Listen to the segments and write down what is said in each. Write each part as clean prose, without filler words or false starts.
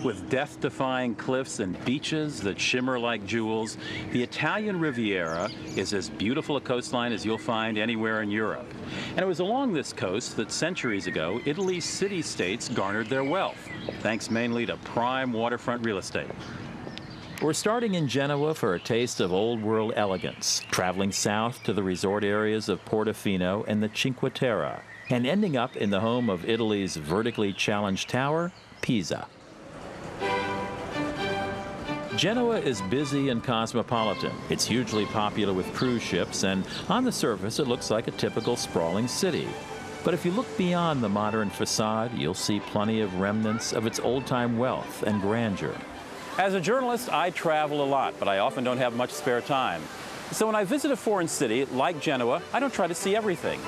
With death-defying cliffs and beaches that shimmer like jewels, the Italian Riviera is as beautiful a coastline as you'll find anywhere in Europe. And it was along this coast that centuries ago, Italy's city-states garnered their wealth, thanks mainly to prime waterfront real estate. We're starting in Genoa for a taste of old-world elegance, traveling south to the resort areas of Portofino and the Cinque Terre, and ending up in the home of Italy's vertically challenged tower, Pisa. Genoa is busy and cosmopolitan. It's hugely popular with cruise ships, and on the surface it looks like a typical sprawling city. But if you look beyond the modern facade, you'll see plenty of remnants of its old-time wealth and grandeur. As a journalist, I travel a lot, but I often don't have much spare time. So when I visit a foreign city like Genoa, I don't try to see everything.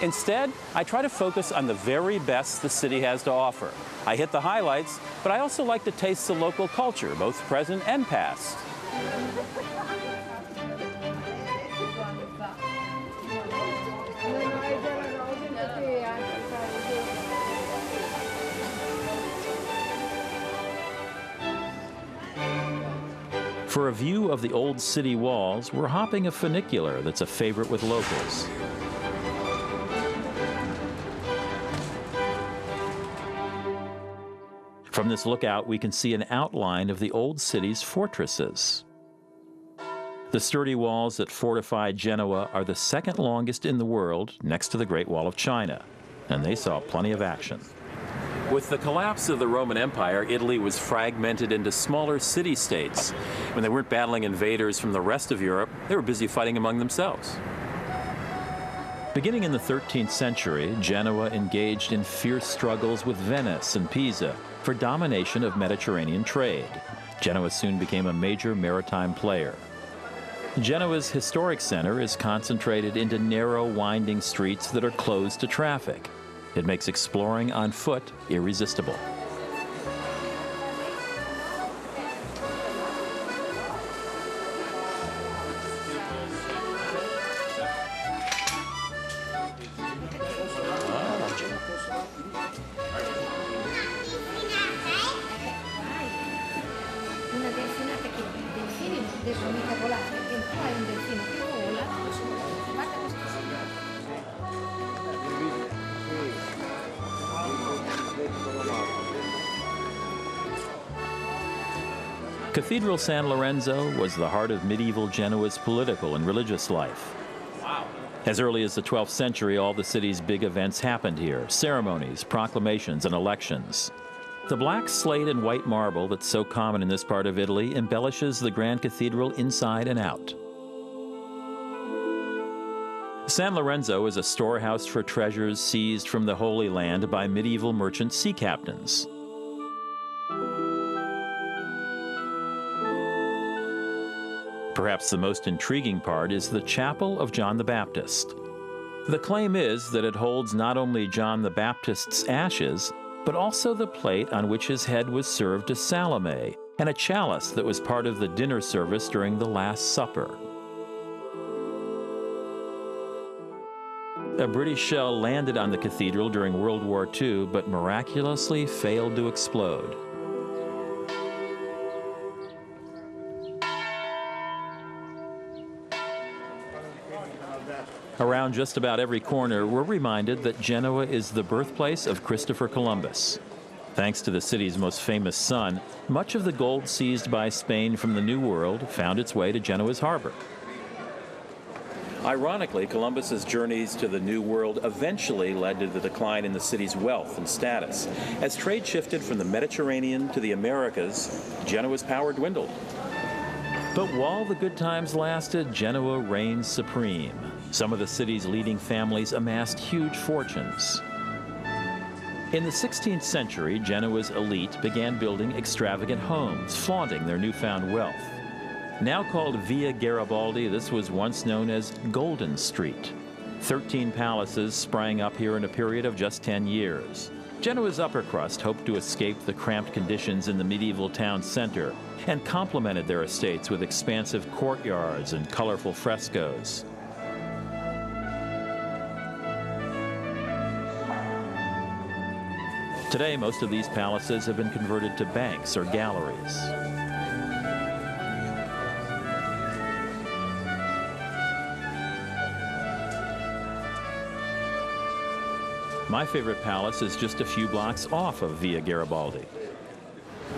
Instead, I try to focus on the very best the city has to offer. I hit the highlights, but I also like to taste the local culture, both present and past. For a view of the old city walls, we're hopping a funicular that's a favorite with locals. From this lookout, we can see an outline of the old city's fortresses. The sturdy walls that fortified Genoa are the second longest in the world, next to the Great Wall of China, and they saw plenty of action. With the collapse of the Roman Empire, Italy was fragmented into smaller city-states. When they weren't battling invaders from the rest of Europe, they were busy fighting among themselves. Beginning in the 13th century, Genoa engaged in fierce struggles with Venice and Pisa for domination of Mediterranean trade. Genoa soon became a major maritime player. Genoa's historic center is concentrated into narrow, winding streets that are closed to traffic. It makes exploring on foot irresistible. Cathedral San Lorenzo was the heart of medieval Genoa's political and religious life. As early as the 12th century, all the city's big events happened here: ceremonies, proclamations, and elections. The black slate and white marble that's so common in this part of Italy embellishes the Grand Cathedral inside and out. San Lorenzo is a storehouse for treasures seized from the Holy Land by medieval merchant sea captains. Perhaps the most intriguing part is the Chapel of John the Baptist. The claim is that it holds not only John the Baptist's ashes, but also the plate on which his head was served to Salome, and a chalice that was part of the dinner service during the Last Supper. A British shell landed on the cathedral during World War II, but miraculously failed to explode. Around just about every corner, we're reminded that Genoa is the birthplace of Christopher Columbus. Thanks to the city's most famous son, much of the gold seized by Spain from the New World found its way to Genoa's harbor. Ironically, Columbus's journeys to the New World eventually led to the decline in the city's wealth and status. As trade shifted from the Mediterranean to the Americas, Genoa's power dwindled. But while the good times lasted, Genoa reigned supreme. Some of the city's leading families amassed huge fortunes. In the 16th century, Genoa's elite began building extravagant homes, flaunting their newfound wealth. Now called Via Garibaldi, this was once known as Golden Street. 13 palaces sprang up here in a period of just 10 years. Genoa's upper crust hoped to escape the cramped conditions in the medieval town center and complemented their estates with expansive courtyards and colorful frescoes. Today, most of these palaces have been converted to banks or galleries. My favorite palace is just a few blocks off of Via Garibaldi.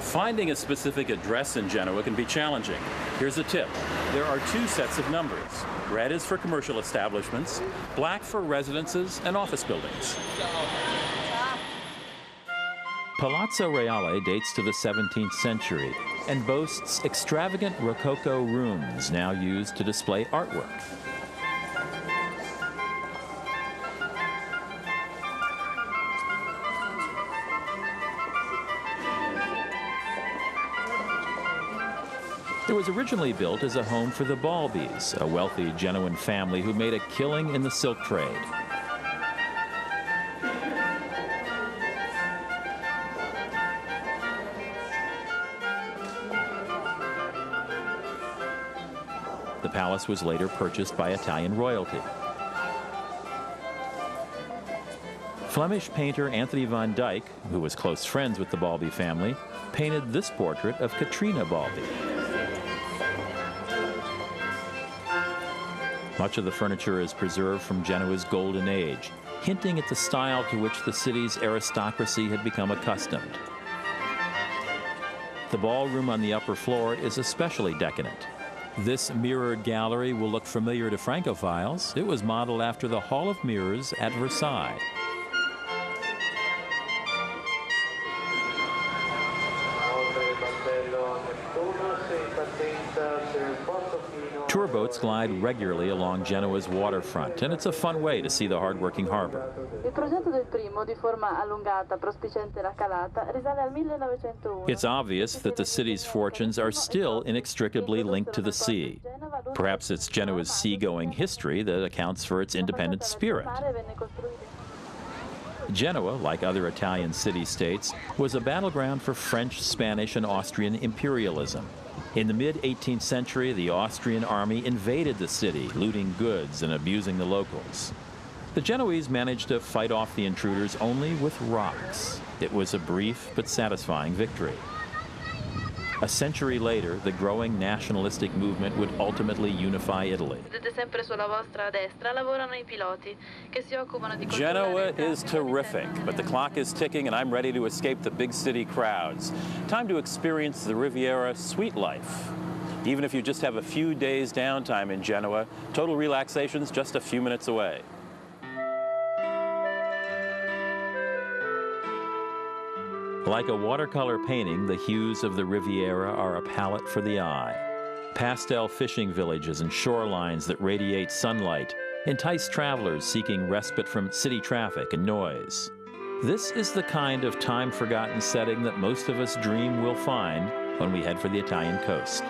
Finding a specific address in Genoa can be challenging. Here's a tip. There are two sets of numbers. Red is for commercial establishments, black for residences and office buildings. Palazzo Reale dates to the 17th century and boasts extravagant Rococo rooms now used to display artwork. It was originally built as a home for the Balbis, a wealthy Genoan family who made a killing in the silk trade. The palace was later purchased by Italian royalty. Flemish painter Anthony van Dyck, who was close friends with the Balbi family, painted this portrait of Katrina Balbi. Much of the furniture is preserved from Genoa's golden age, hinting at the style to which the city's aristocracy had become accustomed. The ballroom on the upper floor is especially decadent. This mirrored gallery will look familiar to Francophiles. It was modeled after the Hall of Mirrors at Versailles. Tour boats glide regularly along Genoa's waterfront, and it's a fun way to see the hard-working harbor. It's obvious that the city's fortunes are still inextricably linked to the sea. Perhaps it's Genoa's seagoing history that accounts for its independent spirit. Genoa, like other Italian city-states, was a battleground for French, Spanish, and Austrian imperialism. In the mid-18th century, the Austrian army invaded the city, looting goods and abusing the locals. The Genoese managed to fight off the intruders only with rocks. It was a brief but satisfying victory. A century later, the growing nationalistic movement would ultimately unify Italy. Genoa is terrific, but the clock is ticking and I'm ready to escape the big city crowds. Time to experience the Riviera sweet life. Even if you just have a few days downtime in Genoa, total relaxation's just a few minutes away. Like a watercolor painting, the hues of the Riviera are a palette for the eye. Pastel fishing villages and shorelines that radiate sunlight entice travelers seeking respite from city traffic and noise. This is the kind of time-forgotten setting that most of us dream we'll find when we head for the Italian coast.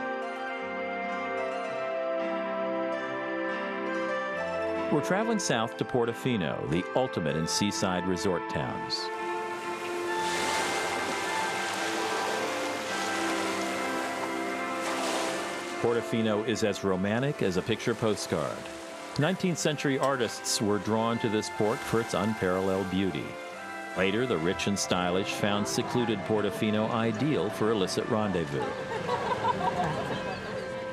We're traveling south to Portofino, the ultimate in seaside resort towns. Portofino is as romantic as a picture postcard. 19th century artists were drawn to this port for its unparalleled beauty. Later, the rich and stylish found secluded Portofino ideal for illicit rendezvous.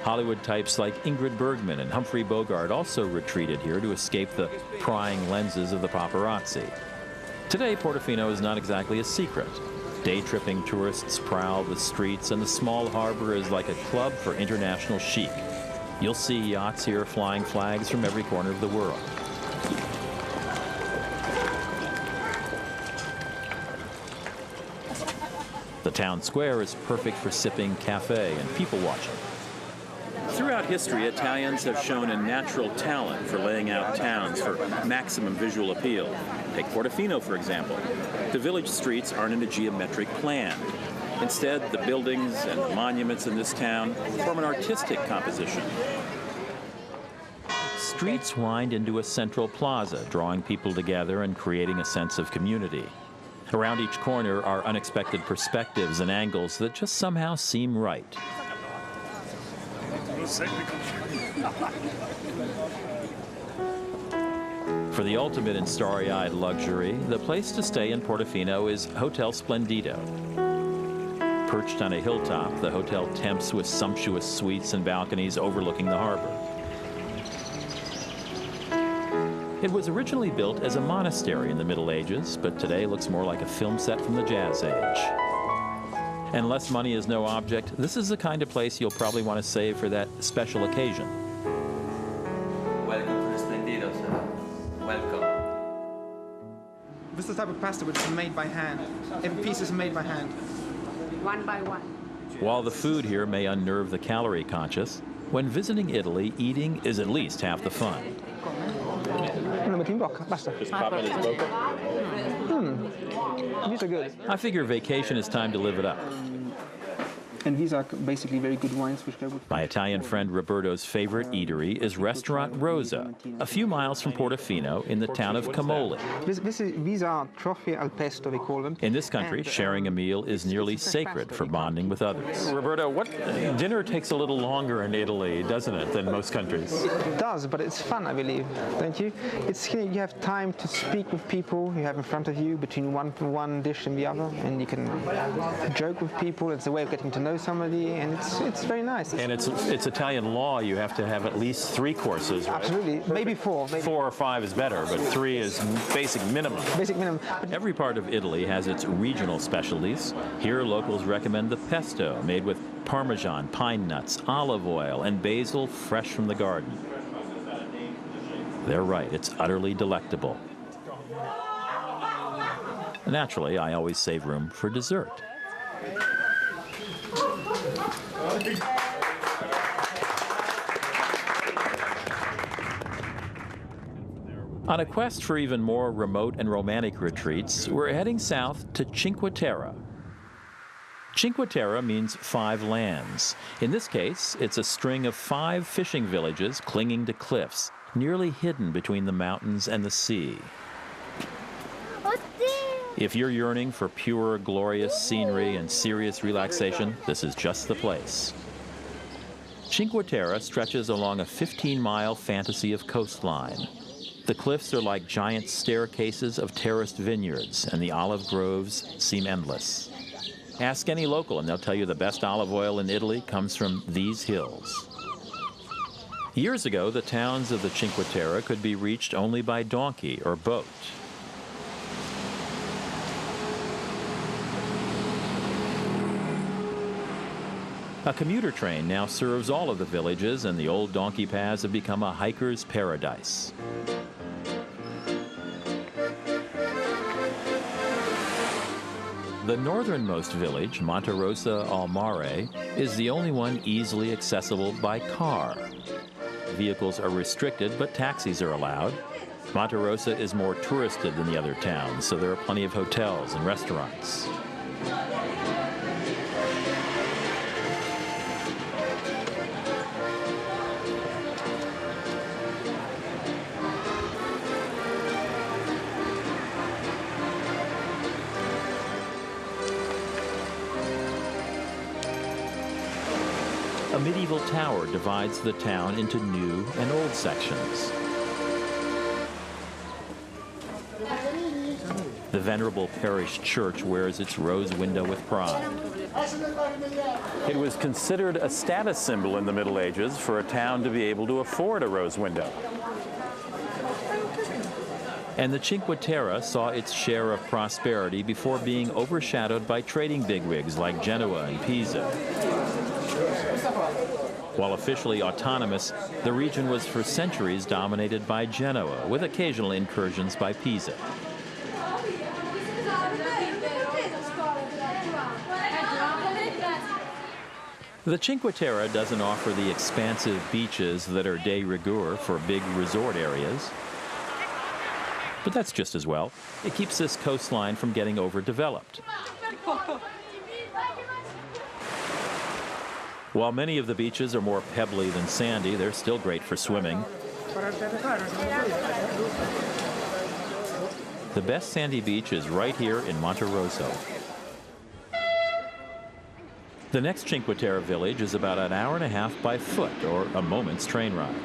Hollywood types like Ingrid Bergman and Humphrey Bogart also retreated here to escape the prying lenses of the paparazzi. Today, Portofino is not exactly a secret. Day-tripping tourists prowl the streets, and the small harbor is like a club for international chic. You'll see yachts here flying flags from every corner of the world. The town square is perfect for sipping cafe and people watching. Throughout history, Italians have shown a natural talent for laying out towns for maximum visual appeal. Take Portofino, for example. The village streets aren't in a geometric plan. Instead, the buildings and the monuments in this town form an artistic composition. Streets wind into a central plaza, drawing people together and creating a sense of community. Around each corner are unexpected perspectives and angles that just somehow seem right. For the ultimate in starry-eyed luxury, the place to stay in Portofino is Hotel Splendido. Perched on a hilltop, the hotel tempts with sumptuous suites and balconies overlooking the harbor. It was originally built as a monastery in the Middle Ages, but today looks more like a film set from the Jazz Age. And unless money is no object, this is the kind of place you'll probably want to save for that special occasion. Welcome to the Splendido, sir. Welcome. This is the type of pasta which is made by hand. Every piece is made by hand. One by one. While the food here may unnerve the calorie conscious, when visiting Italy, eating is at least half the fun. Just pop in his boca. These are good. I figure vacation is time to live it up. And these are basically very good wines which go with... My Italian friend Roberto's favorite eatery is Restaurant Rosa, a few miles from Portofino in the town of Camoli. These are trophy al pesto, we call them. In this country, sharing a meal is nearly sacred for bonding with others. Roberto, dinner takes a little longer in Italy, doesn't it, than most countries? It does, but it's fun, I believe, don't you? You have time to speak with people you have in front of you between one dish and the other, and you can joke with people. It's a way of getting to know somebody, and it's very nice. And it's Italian law. You have to have at least 3 courses. Right? Absolutely, maybe 4. Maybe 4 or 5 is better, but 3 is basic minimum. Basic minimum. Every part of Italy has its regional specialties. Here, locals recommend the pesto, made with Parmesan, pine nuts, olive oil, and basil fresh from the garden. They're right, it's utterly delectable. Naturally, I always save room for dessert. On a quest for even more remote and romantic retreats, we're heading south to Cinque Terre. Cinque Terre means 5 lands. In this case, it's a string of 5 fishing villages clinging to cliffs, nearly hidden between the mountains and the sea. If you're yearning for pure, glorious scenery and serious relaxation, this is just the place. Cinque Terre stretches along a 15-mile fantasy of coastline. The cliffs are like giant staircases of terraced vineyards, and the olive groves seem endless. Ask any local, and they'll tell you the best olive oil in Italy comes from these hills. Years ago, the towns of the Cinque Terre could be reached only by donkey or boat. A commuter train now serves all of the villages, and the old donkey paths have become a hiker's paradise. The northernmost village, Monte Rosa al Mare, is the only one easily accessible by car. Vehicles are restricted, but taxis are allowed. Monte Rosa is more touristed than the other towns, so there are plenty of hotels and restaurants. A medieval tower divides the town into new and old sections. The venerable parish church wears its rose window with pride. It was considered a status symbol in the Middle Ages for a town to be able to afford a rose window. And the Cinque Terre saw its share of prosperity before being overshadowed by trading bigwigs like Genoa and Pisa. While officially autonomous, the region was for centuries dominated by Genoa, with occasional incursions by Pisa. The Cinque Terre doesn't offer the expansive beaches that are de rigueur for big resort areas. But that's just as well. It keeps this coastline from getting overdeveloped. While many of the beaches are more pebbly than sandy, they're still great for swimming. The best sandy beach is right here in Monte Rosa. The next Cinque Terre village is about an hour and a half by foot, or a moment's train ride.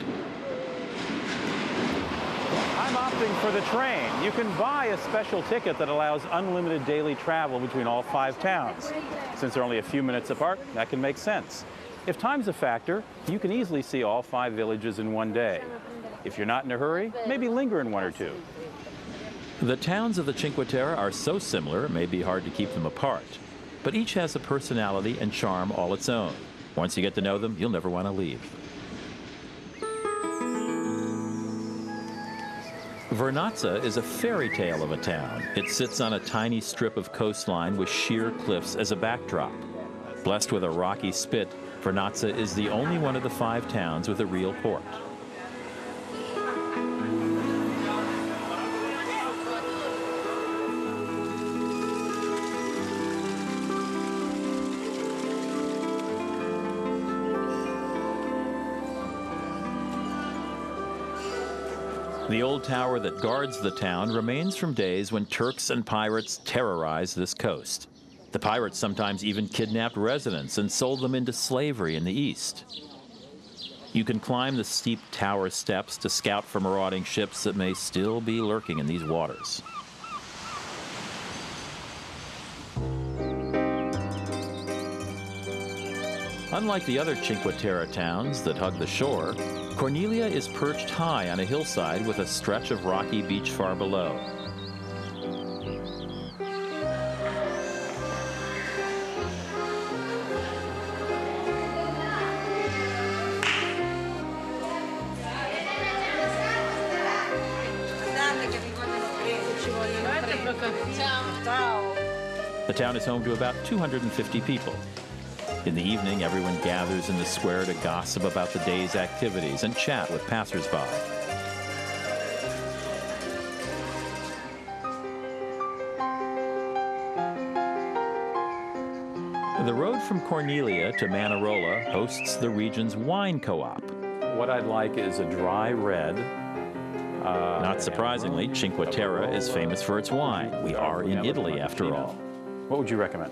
I'm opting for the train. You can buy a special ticket that allows unlimited daily travel between all 5 towns. Since they're only a few minutes apart, that can make sense. If time's a factor, you can easily see all 5 villages in one day. If you're not in a hurry, maybe linger in 1 or 2. The towns of the Cinque Terre are so similar, it may be hard to keep them apart. But each has a personality and charm all its own. Once you get to know them, you'll never want to leave. Vernazza is a fairy tale of a town. It sits on a tiny strip of coastline with sheer cliffs as a backdrop. Blessed with a rocky spit, Vernazza is the only one of the 5 towns with a real port. The old tower that guards the town remains from days when Turks and pirates terrorized this coast. The pirates sometimes even kidnapped residents and sold them into slavery in the east. You can climb the steep tower steps to scout for marauding ships that may still be lurking in these waters. Unlike the other Cinque Terre towns that hug the shore, Cornelia is perched high on a hillside with a stretch of rocky beach far below. The town is home to about 250 people. In the evening, everyone gathers in the square to gossip about the day's activities and chat with passersby. The road from Cornelia to Manarola hosts the region's wine co-op. What I'd like is a dry red. Not surprisingly, Cinque Terre is famous for its wine. We are in Italy, after all. What would you recommend?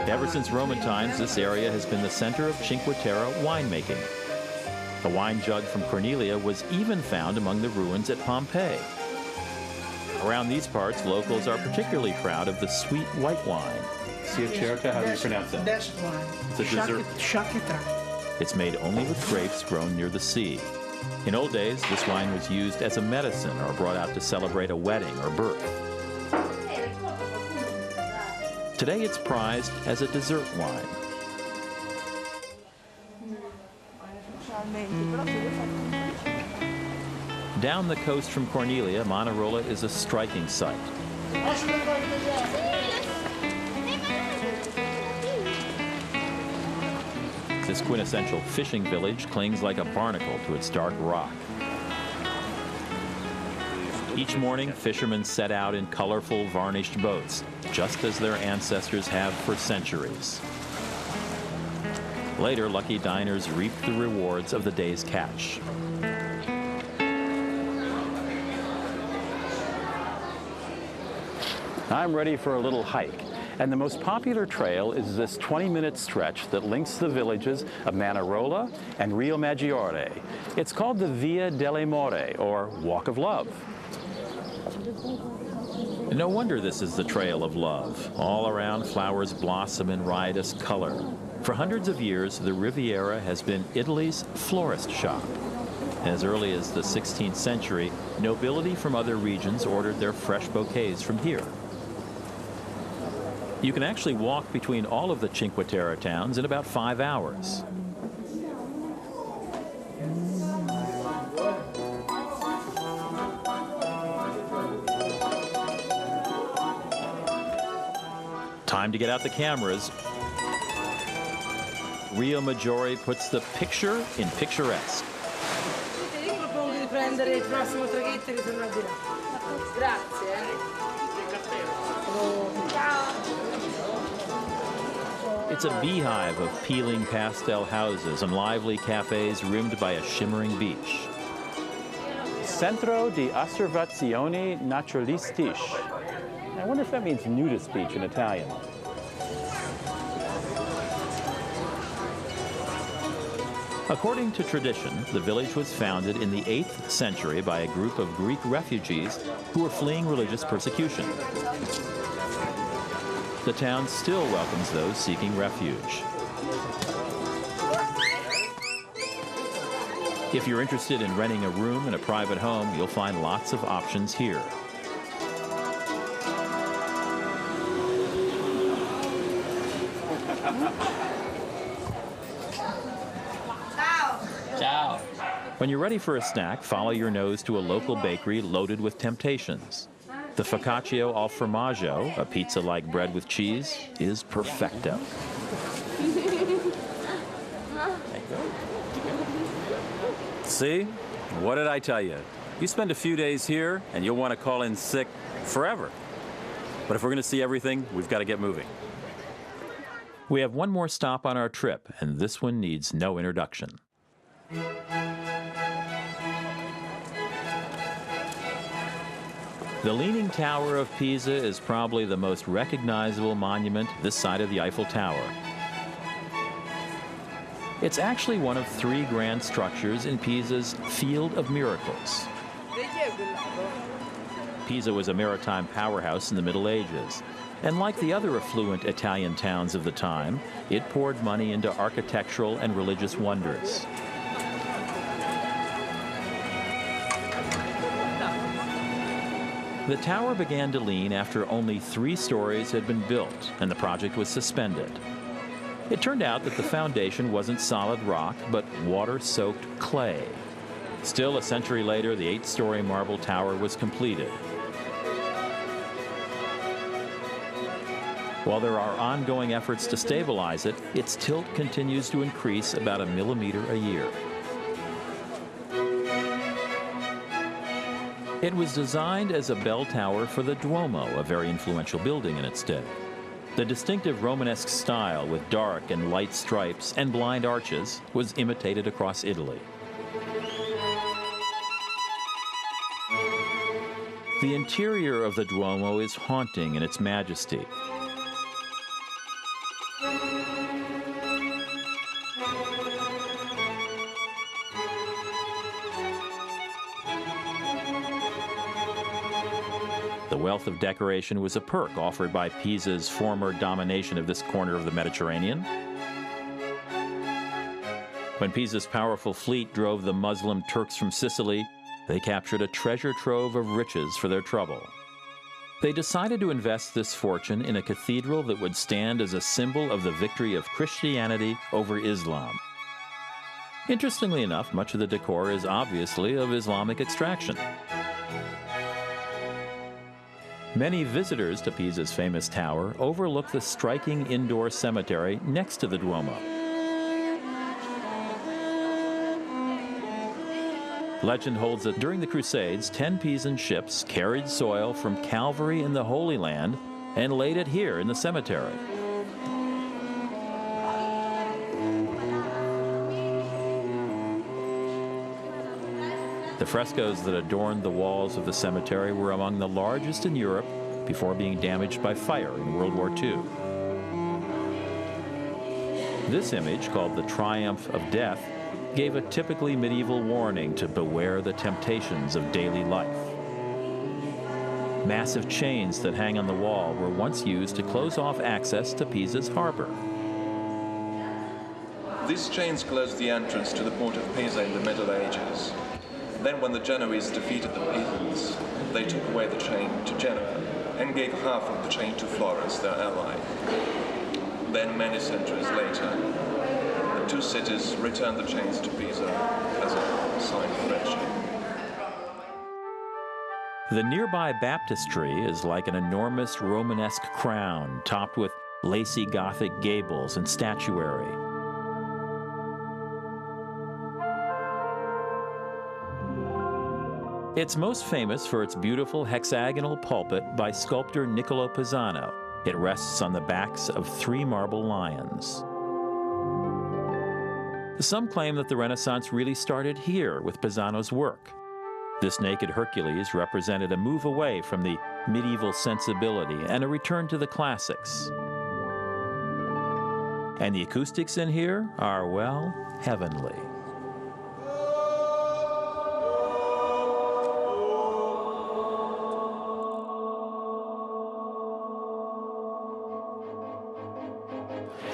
Ever since Roman times, this area has been the center of Cinque Terre winemaking. The wine jug from Cornelia was even found among the ruins at Pompeii. Around these parts, locals are particularly proud of the sweet white wine. Ciacerta, how do you pronounce that? That's wine. It's a dessert. Shakita. It's made only with grapes grown near the sea. In old days, this wine was used as a medicine or brought out to celebrate a wedding or birth. Today, it's prized as a dessert wine. Down the coast from Cornelia, Manarola is a striking sight. This quintessential fishing village clings like a barnacle to its dark rock. Each morning, fishermen set out in colorful, varnished boats, just as their ancestors have for centuries. Later, lucky diners reap the rewards of the day's catch. I'm ready for a little hike, and the most popular trail is this 20-minute stretch that links the villages of Manarola and Rio Maggiore. It's called the Via dell'Amore, or Walk of Love. No wonder this is the Trail of Love. All around, flowers blossom in riotous color. For hundreds of years, the Riviera has been Italy's florist shop. As early as the 16th century, nobility from other regions ordered their fresh bouquets from here. You can actually walk between all of the Cinque Terre towns in about 5 hours. Time to get out the cameras. Rio Maggiore puts the picture in picturesque. It's a beehive of peeling pastel houses and lively cafes rimmed by a shimmering beach. Centro di Osservazioni Naturalistiche. I wonder if that means nudist beach in Italian. According to tradition, the village was founded in the 8th century by a group of Greek refugees who were fleeing religious persecution. The town still welcomes those seeking refuge. If you're interested in renting a room in a private home, you'll find lots of options here. Ciao. When you're ready for a snack, follow your nose to a local bakery loaded with temptations. The focaccia al formaggio, a pizza-like bread with cheese, is perfecto. See? What did I tell you? You spend a few days here, and you'll want to call in sick forever. But if we're going to see everything, we've got to get moving. We have one more stop on our trip, and this one needs no introduction. The Leaning Tower of Pisa is probably the most recognizable monument this side of the Eiffel Tower. It's actually one of 3 grand structures in Pisa's Field of Miracles. Pisa was a maritime powerhouse in the Middle Ages, and like the other affluent Italian towns of the time, it poured money into architectural and religious wonders. The tower began to lean after only 3 stories had been built, and the project was suspended. It turned out that the foundation wasn't solid rock, but water-soaked clay. Still, a century later, the 8-story marble tower was completed. While there are ongoing efforts to stabilize it, its tilt continues to increase about 1 millimeter a year. It was designed as a bell tower for the Duomo, a very influential building in its day. The distinctive Romanesque style with dark and light stripes and blind arches was imitated across Italy. The interior of the Duomo is haunting in its majesty. The wealth of decoration was a perk offered by Pisa's former domination of this corner of the Mediterranean. When Pisa's powerful fleet drove the Muslim Turks from Sicily, they captured a treasure trove of riches for their trouble. They decided to invest this fortune in a cathedral that would stand as a symbol of the victory of Christianity over Islam. Interestingly enough, much of the decor is obviously of Islamic extraction. Many visitors to Pisa's famous tower overlook the striking indoor cemetery next to the Duomo. Legend holds that during the Crusades, 10 Pisan ships carried soil from Calvary in the Holy Land and laid it here in the cemetery. The frescoes that adorned the walls of the cemetery were among the largest in Europe before being damaged by fire in World War II. This image, called the Triumph of Death, gave a typically medieval warning to beware the temptations of daily life. Massive chains that hang on the wall were once used to close off access to Pisa's harbor. These chains closed the entrance to the port of Pisa in the Middle Ages. Then when the Genoese defeated the Pisans, they took away the chain to Genoa and gave half of the chain to Florence, their ally. Then many centuries later, the 2 cities returned the chains to Pisa as a sign of friendship. The nearby baptistry is like an enormous Romanesque crown topped with lacy Gothic gables and statuary. It's most famous for its beautiful hexagonal pulpit by sculptor Niccolo Pisano. It rests on the backs of 3 marble lions. Some claim that the Renaissance really started here with Pisano's work. This naked Hercules represented a move away from the medieval sensibility and a return to the classics. And the acoustics in here are, well, heavenly.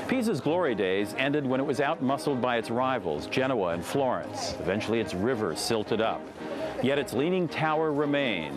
Pisa's glory days ended when it was outmuscled by its rivals, Genoa and Florence. Eventually its rivers silted up. Yet its leaning tower remains,